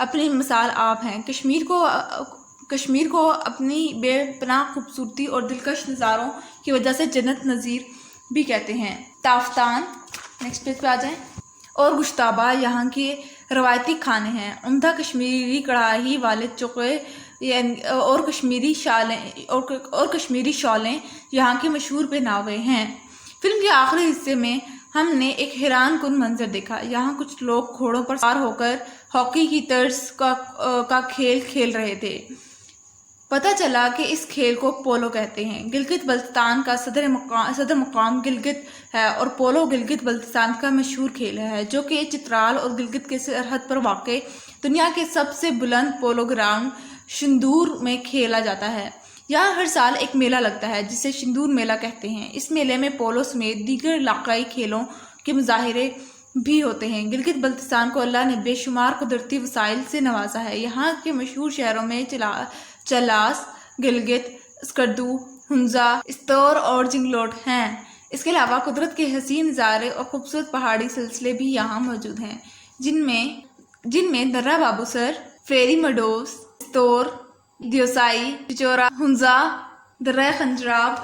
اپنی مثال آپ ہیں۔ کشمیر کو اپنی بے پناہ خوبصورتی اور دلکش نظاروں کی وجہ سے جنت نظیر بھی کہتے ہیں۔ تافتان، نیکسٹ پیج پہ آ جائیں، اور گشتابہ یہاں کے روایتی کھانے ہیں۔ عمدہ کشمیری کڑھائی والے چوکے اور کشمیری شالیں یہاں کے مشہور پہناوے ہیں۔ فلم کے آخری حصے میں ہم نے ایک حیران کن منظر دیکھا۔ یہاں کچھ لوگ گھوڑوں پر سوار ہو کر ہاکی کی طرز کا کھیل کھیل رہے تھے۔ پتہ چلا کہ اس کھیل کو پولو کہتے ہیں۔ گلگت بلتستان کا صدر مقام گلگت ہے اور پولو گلگت بلتستان کا مشہور کھیل ہے، جو کہ چترال اور گلگت کے سرحد پر واقع دنیا کے سب سے بلند پولو گراؤنڈ شندور میں کھیلا جاتا ہے۔ یہاں ہر سال ایک میلہ لگتا ہے جسے شندور میلہ کہتے ہیں۔ اس میلے میں پولو سمیت دیگر علاقائی کھیلوں کے مظاہرے بھی ہوتے ہیں۔ گلگت بلتستان کو اللہ نے بے شمار قدرتی وسائل سے نوازا ہے۔ یہاں کے مشہور شہروں میں چلاس، گلگت، اسکردو، ہنزا، استور اور جنگلوٹ ہیں۔ اس کے علاوہ قدرت کے حسین نظارے اور خوبصورت پہاڑی سلسلے بھی یہاں موجود ہیں، جن میں درہ بابو سر، فیری میڈوز، استور، دیوسائی، چچورا، ہنزا، درہ خنجراب،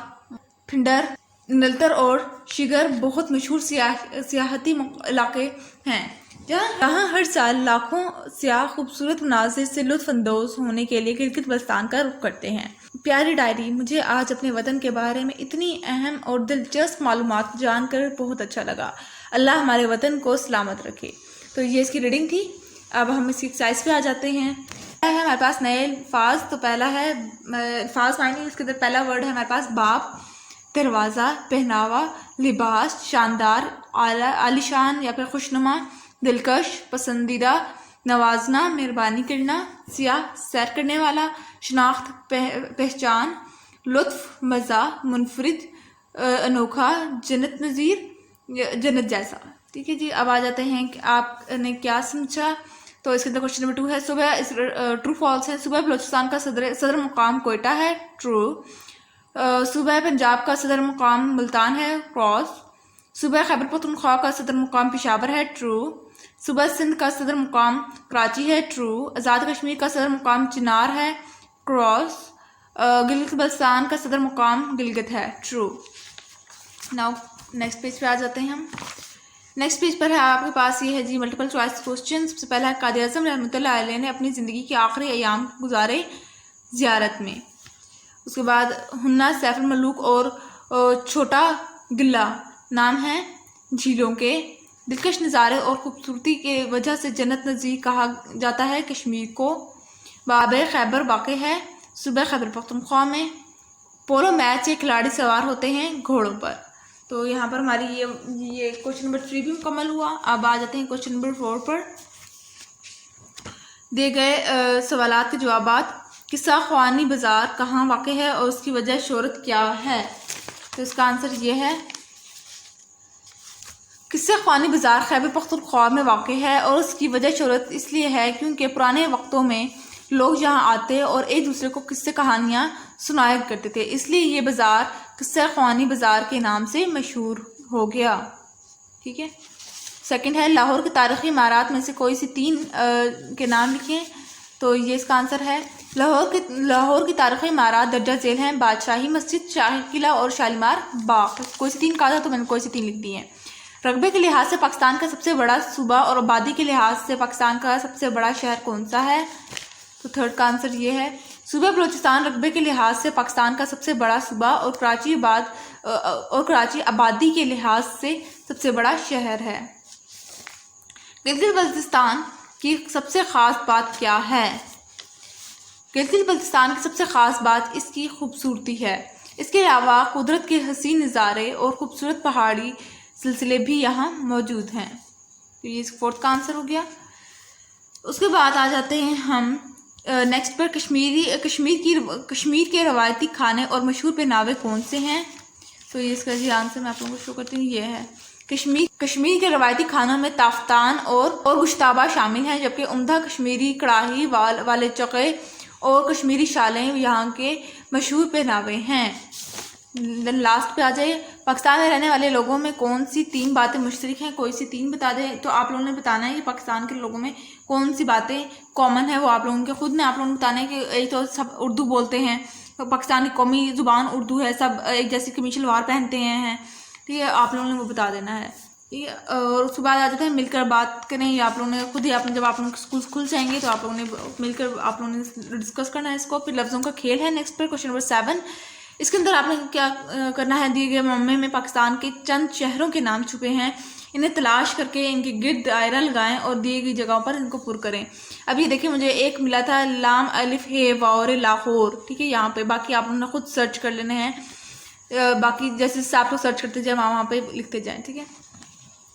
پھنڈر، نلتر اور شگر بہت مشہور سیاحتی علاقے ہیں، جہاں ہر سال لاکھوں سیاح خوبصورت مناظر سے لطف اندوز ہونے کے لیے گلگت بلتستان کا رخ کرتے ہیں۔ پیاری ڈائری، مجھے آج اپنے وطن کے بارے میں اتنی اہم اور دلچسپ معلومات جان کر بہت اچھا لگا۔ اللہ ہمارے وطن کو سلامت رکھے۔ تو یہ اس کی ریڈنگ تھی۔ اب ہم اس کی ایکسرسائز پہ آ جاتے ہیں۔ ہمارے پاس نئے الفاظ، تو پہلا ہے الفاظ معنی، اس کے اندر پہلا ورڈ ہے ہمارے پاس باپ، دروازہ، پہناوا، لباس، شاندار، عالیشان یا پھر خوشنما، دلکش، پسندیدہ، نوازنا، مہربانی کرنا، سیاح، سیر کرنے والا، شناخت، پہچان، لطف، مزہ، منفرد، انوکھا، جنت نظیر، جنت جیسا۔ ٹھیک ہے جی، اب آ جاتے ہیں کہ آپ نے کیا سمجھا۔ تو اس کے اندر کوشچن نمبر 2 ہے، صوبہ ٹرو فالس ہے، صوبہ بلوچستان کا صدر مقام کوئٹہ ہے، ٹرو۔ صوبہ پنجاب کا صدر مقام ملتان ہے، کراس۔ صوبہ خیبر پختونخوا کا صدر مقام پشاور ہے، ٹرو۔ صوبہ سندھ کا صدر مقام کراچی ہے، ٹرو۔ آزاد کشمیر کا صدر مقام چنار ہے، کراس۔ گلگت بلتستان کا صدر مقام گلگت ہے، ٹرو۔ ناؤ نیکسٹ پیج پہ آ جاتے ہیں ہم۔ نیکسٹ پیج پر ہے آپ کے پاس یہ ہے جی ملٹیپل چوائس کوسچن۔ سب سے پہلا ہے قائد اعظم رحمۃ اللہ علیہ نے اپنی زندگی کے آخری ایام گزارے زیارت میں۔ اس کے بعد ہننا، سیف الملوک اور چھوٹا گلہ نام ہیں جھیلوں کے۔ دلکش نظارے اور خوبصورتی کی وجہ سے جنت نظیر کہا جاتا ہے کشمیر کو۔ باب خیبر واقع ہے صوبہ خیبر پختونخوا میں۔ پولو میچ کے کھلاڑی سوار ہوتے ہیں گھوڑوں پر۔ تو یہاں پر ہماری یہ کوشچن نمبر 3 بھی مکمل ہوا۔ اب آ جاتے ہیں کوشچن نمبر 4 پر۔ دیے گئے سوالات کے جوابات۔ قصہ خوانی بازار کہاں واقع ہے اور اس کی وجہ شہرت کیا ہے؟ تو اس کا آنسر یہ ہے، قصہ خوانی بازار خیبر پختونخوا میں واقع ہے اور اس کی وجہ شہرت اس لیے ہے کیونکہ پرانے وقتوں میں لوگ یہاں آتے اور ایک دوسرے کو قصے کہانیاں سنایا کرتے تھے، اس لیے یہ بازار قصہ خوانی بازار کے نام سے مشہور ہو گیا۔ ٹھیک ہے۔ سیکنڈ ہے، لاہور کے تاریخی عمارات میں سے کوئی سی 3 کے نام لکھیں۔ تو یہ اس کا آنسر ہے، لاہور کی تاریخی عمارات درجہ ذیل ہیں: بادشاہی مسجد، شاہی قلعہ اور شالیمار باغ۔ کوئی سی 3 کہا تھا تو میں نے کوئی سی 3 لکھ دی ہیں۔ رقبے کے لحاظ سے پاکستان کا سب سے بڑا صوبہ اور آبادی کے لحاظ سے پاکستان کا سب سے بڑا شہر کون سا ہے؟ تو تھرڈ کا آنسر یہ ہے، صوبہ بلوچستان رقبے کے لحاظ سے پاکستان کا سب سے بڑا صوبہ اور کراچی آبادی کے لحاظ سے سب سے بڑا شہر ہے۔ گلگت بلتستان کی سب سے خاص بات کیا ہے؟ گلگت بلتستان کی سب سے خاص بات اس کی خوبصورتی ہے۔ اس کے علاوہ قدرت کے حسین نظارے اور خوبصورت پہاڑی سلسلے بھی یہاں موجود ہیں۔ تو یہ 4 کا آنسر ہو گیا۔ اس کے بعد آ جاتے ہیں ہم نیکسٹ پر، کشمیر کے روایتی کھانے اور مشہور پہناوے کون سے ہیں؟ تو یہ اس کا جی آنسر میں آپ لوگوں کو شو کرتی ہوں، یہ ہے کشمیر کے روایتی کھانوں میں تافتان اور گشتابہ شامل ہیں، جبکہ عمدہ کشمیری کڑھائی والے چوکے اور کشمیری شالیں یہاں کے مشہور پہناوے ہیں۔ دین لاسٹ پہ آ جائیے، پاکستان میں رہنے والے لوگوں میں کون سی 3 باتیں مشترک ہیں، کوئی سی 3 بتا دیں. تو آپ لوگوں نے بتانا ہے کہ پاکستان کے لوگوں میں کون سی باتیں کامن ہے، وہ آپ لوگوں کے خود نے آپ لوگوں نے بتانا ہے. کہ ایک تو سب اردو بولتے ہیں، پاکستان کی قومی زبان اردو ہے، سب ایک جیسی قمیص شلوار پہنتے ہیں. ٹھیک ہے، آپ لوگوں نے وہ بتا دینا ہے. ٹھیک ہے، اور اس کے بعد آ جاتے ہیں مل کر بات کریں. یہ آپ لوگوں نے خود ہی جب آپ لوگوں کے اسکول کھل جائیں گے تو آپ لوگوں نے مل کر آپ لوگوں نے ڈسکس کرنا ہے اس کو. پھر لفظوں کا کھیل ہے نیکسٹ پر کوشچن نمبر 7. اس کے اندر آپ نے کیا کرنا ہے، دیے گئے معمے میں پاکستان کے چند شہروں کے نام چھپے ہیں، انہیں تلاش کر کے ان کے گرد دائرہ لگائیں اور دیے گئی جگہوں پر ان کو پر کریں. اب یہ دیکھیں مجھے ایک ملا تھا لام الف ہے واور لاہور. ٹھیک ہے، یہاں پہ باقی آپ لوگوں نے خود سرچ کر لینے ہیں، باقی جیسے آپ لوگ سرچ کرتے جائیں وہاں پہ لکھتے جائیں. ٹھیک ہے،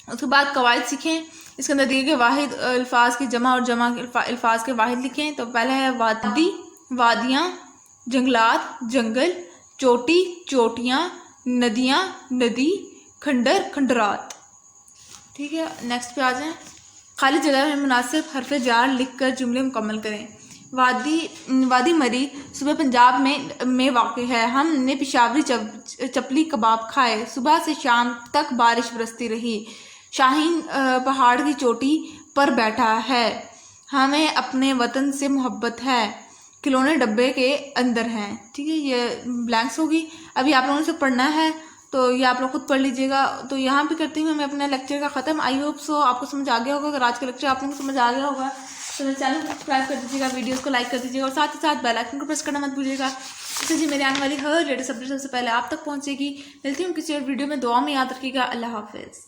اس کے بعد قواعد سیکھیں. اس کے اندر دیے گئے واحد الفاظ کی جمع اور جمع الفاظ کے واحد لکھیں. تو پہلا ہے وادی، وادیاں، جنگلات، جنگل، چوٹی، چوٹیاں، ندیاں، ندی، کھنڈر، کھنڈرات. ٹھیک ہے، نیکسٹ پہ آ جائیں. خالی جگہ میں مناسب حرف جار لکھ کر جملے مکمل کریں. وادی مری صوبہ پنجاب میں واقع ہے. ہم نے پشاوری چپلی کباب کھائے. صبح سے شام تک بارش برستی رہی. شاہین پہاڑ کی چوٹی پر بیٹھا ہے. ہمیں اپنے وطن سے محبت ہے. کھلونے ڈبے کے اندر ہیں. ٹھیک ہے، یہ بلینکس ہوگی. ابھی آپ لوگوں سے پڑھنا ہے تو یہ آپ لوگ خود پڑھ لیجیے گا. تو یہاں پہ کرتی ہوں میں اپنے لیکچر کا ختم. آئی ہوپ سو آپ کو سمجھ آ گیا ہوگا. اگر آج کا لیکچر آپ لوگوں کو سمجھ آ گیا ہوگا تو میرے چینل کو سبسکرائب کر دیجیے گا، ویڈیوز کو لائک کر دیجیے گا، اور ساتھ ہی ساتھ بیل آئکن کو پریس کرنا مت بھولیے گا. اس سے میرے آنے والی ہر لیٹسٹ اپڈیٹ سب سے پہلے آپ تک پہنچے گی. ملتی ہوں کسی اور ویڈیو میں. دعا میں یاد رکھیے گا. اللہ حافظ.